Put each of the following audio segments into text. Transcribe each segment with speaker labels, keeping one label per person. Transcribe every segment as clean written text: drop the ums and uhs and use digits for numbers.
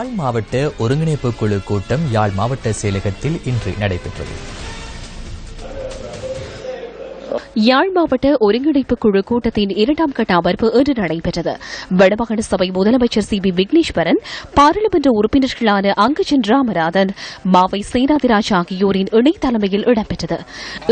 Speaker 1: யாழ் மாவட்ட ஒருங்கிணைப்பு குழு கூட்டம் யாழ் மாவட்ட செயலகத்தில் இன்று நடைபெற்றது.
Speaker 2: யாழ் மாவட்ட ஒருங்கிணைப்பு குழு கூட்டத்தின் இரண்டாம் கட்ட அமர்வு இன்று நடைபெற்றது. வடமாகாண சபை முதலமைச்சர் சி பி விக்னேஸ்வரன், பாராளுமன்ற உறுப்பினர்களான அங்கஜன் ராமநாதன், மாவை சேனாதிராஜ் ஆகியோரின் இணைத் தலைமையில் இடம்பெற்றது.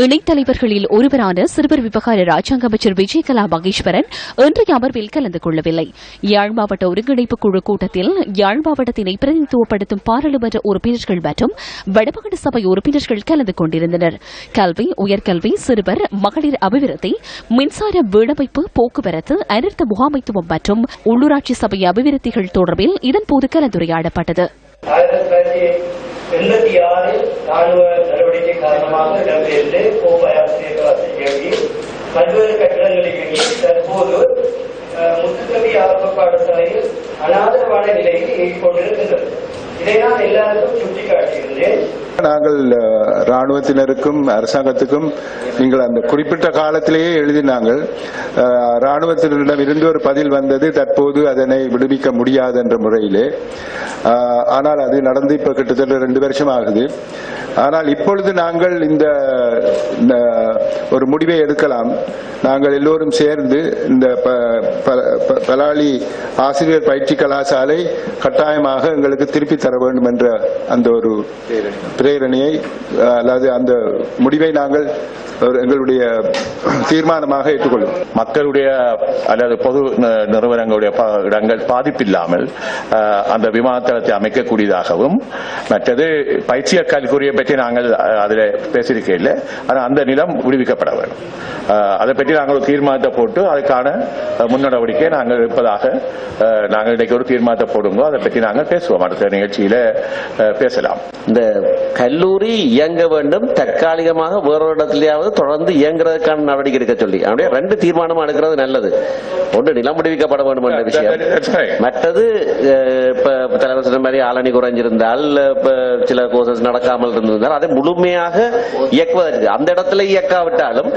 Speaker 2: இணைத் தலைவர்களில் ஒருவரான சிறுவர் விவகார ராஜாங்க அமைச்சர் விஜயகலா மகேஸ்வரன் இன்றைய அமர்வில் கலந்து கொள்ளவில்லை. யாழ் மாவட்ட ஒருங்கிணைப்பு குழு கூட்டத்தில் யாழ் மாவட்டத்தினை பிரதிநிதித்துவப்படுத்தும் பாராளுமன்ற உறுப்பினர்கள் மற்றும் வடமாகாண சபை உறுப்பினர்கள் கலந்து கொண்டிருந்தனர். கல்வி, உயர்கல்வி, சிறுவர், மகளிர் அபிவிருத்தி, மின்சார வீடமைப்பு, போக்குவரத்து, அனர்த்த முகாமைத்துவம் மற்றும் உள்ளூராட்சி சபை அபிவிருத்திகள் தொடர்பில் இதன்போது கலந்துரையாடப்பட்டது.
Speaker 3: 1986 ராணுவ நடவடிக்கை காரணமாக இடம்பெயர்ந்து பல்வேறு கட்டிடங்களை கட்டி தற்போது முத்துக்கவி ஆரம்ப பாடசாலையில் அனாதரவான நிலையில் இயங்கிக் கொண்டிருக்கின்றது. இதை நான் எல்லாருக்கும் சுட்டிக்காட்டியிருந்தேன்.
Speaker 4: நாங்கள் ராணுவத்தினருக்கும் அரசாங்கத்துக்கும் நீங்கள் அந்த குறிப்பிட்ட காலத்திலேயே எழுதினாங்கள். ராணுவத்தினரிடம் இருந்து ஒரு பதில் வந்தது. தற்போது அதனை விடுவிக்க முடியாது என்ற முறையிலே. ஆனால் அது நடந்து இப்ப கிட்டத்தட்ட 2 வருஷம் ஆகுது. ஆனால் இப்பொழுது நாங்கள் இந்த ஒரு முடிவை எடுக்கலாம். நாங்கள் எல்லோரும் சேர்ந்து இந்த பலாலி ஆசிரியர் பயிற்சி கலாசாலை கட்டாயமாக எங்களுக்கு திருப்பி தர வேண்டும் என்ற அந்த ஒரு பிரேரணையை அல்லது அந்த முடிவை நாங்கள் எங்களுடைய தீர்மானமாக ஏற்றுக்கொள்ளும்.
Speaker 5: மக்களுடைய அல்லது பொது நிறுவனங்களுடைய இடங்கள் பாதிப்பில்லாமல் அந்த விமானத்தளத்தை அமைக்கக்கூடியதாகவும், மற்றது பயிற்சியர் கல்வியை பற்றி நாங்கள் அதில் பேசியிருக்கையில் ஆனால் அந்த நிலம் விடுவிக்கப்பட வேண்டும். அதை பற்றி நாங்கள் தீர்மானத்தை போட்டு அதுக்கான முன்னடவடிக்கை நாங்கள் இருப்பதாக நாங்கள் இன்றைக்கு ஒரு தீர்மானத்தை போடுங்க. அதை பற்றி நாங்கள் பேசுவோம். அடுத்த நிகழ்ச்சியில பேசலாம்.
Speaker 6: இந்த கல்லூரி இயங்க வேண்டும், தற்காலிகமாக வேறொரு இடத்திலேயாவது தொடர்ந்து இயங்குறதுக்கான நடவடிக்கை எடுக்க சொல்லி அப்படியே 2 தீர்மானமா எடுக்கிறது நல்லது. ஒன்று நிலம் விடுவிக்கப்பட வேண்டும் என்ற விஷயம், மற்றது இப்ப தலைவர் சொன்ன மாதிரி ஆளணி குறைஞ்சிருந்தால், சில கோர்சஸ் நடக்காமல் இருந்திருந்தால் அதை முழுமையாக இயக்குவதற்கு அந்த இடத்துல இயக்காவிட்டாலும்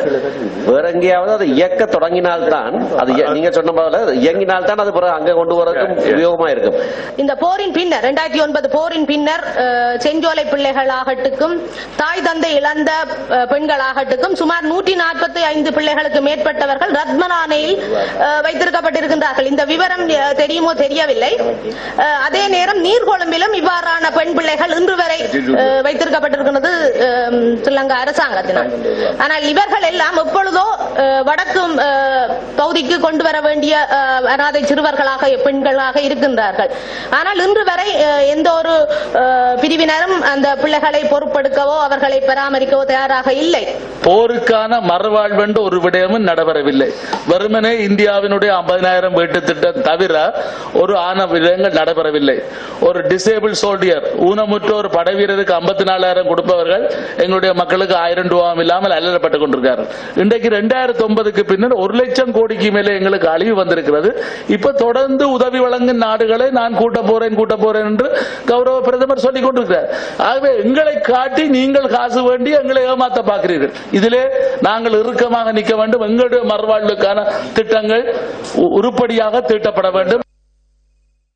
Speaker 6: வேற எங்கேயாவது அதை இயக்க தொடங்கினால்தான், அது நீங்க சொன்ன போல இயங்கினால்தான் அது பிறகு அங்க கொண்டு வரதுக்கும் உபயோகமா இருக்கும்.
Speaker 7: இந்த போரின் பின்னர் 2009 போரின் பின்னர் செஞ்சோலை பிள்ளைகளாகட்டுக்கும் தாய் தந்தை இழந்த பெண்களாகட்டுக்கும் சுமார் 145 பிள்ளைகளுக்கு மேற்பட்டவர்கள் ரத்மலானையில் வைத்திருக்கப்பட்டிருக்கின்றார்கள். இந்த விவரம் தெரியுமோ தெரியவில்லை. அதே நேரம் நீர்கொழும்பிலும் இவ்வாறான பெண் பிள்ளைகள் இன்று வரை வைத்திருக்கப்பட்டிருக்கிறது ஸ்ரீலங்கா அரசாங்கத்தினால். ஆனால் இவர்கள் எல்லாம் எப்பொழுதோ வடக்கு பகுதிக்கு கொண்டு வர வேண்டிய அனாதை சிறுவர்களாக பெண்களாக இருக்கின்றார்கள். ஆனால் இன்று வரை எந்த ஒரு பிரிவினரும் அந்த பிள்ளைகளை பொறுப்பெடுக்கவோ அவர்களை பராமரிக்கவோ தயாராக இல்லை.
Speaker 8: போருக்கான மறுவாழ்வென்று ஒரு விடயமும் நடைபெறவில்லை. வெறுமனே இந்தியாவினுடைய 50,000 வீட்டு திட்டம் தவிர ஒரு ஆன விடயங்கள் நடைபெறவில்லை. ஒரு டிசேபிள் சோல்டியர், ஊனமுற்ற ஒரு படை வீரருக்கு 54,000 கொடுப்பவர்கள் எங்களுடைய மக்களுக்கு 1000 ரூபாயும் இல்லாமல் அல்லப்பட்டுக் கொண்டிருக்கிறார்கள். இன்றைக்கு 2009க்கு பின்னர் 1 லட்சம் கோடிக்கு மேலே எங்களுக்கு அழிவு வந்திருக்கிறது. இப்ப தொடர்ந்து உதவி வழங்கும் நாடுகளை நான் கூட்ட போறேன் என்று கௌரவ பிரதமர் சொல்லிக் கொண்டிருக்கிறார். ஆகவே எங்களை காட்டி நீங்கள் காசு வேண்டி எங்களை ஏமாத்த பார்க்கிறீர்கள். இதிலே நாங்கள் இறுக்கமாக நிற்க வேண்டும். எங்களுடைய மறுவாழ்வுக்கான திட்டங்கள் உருப்படியாக தீட்டப்பட வேண்டும்.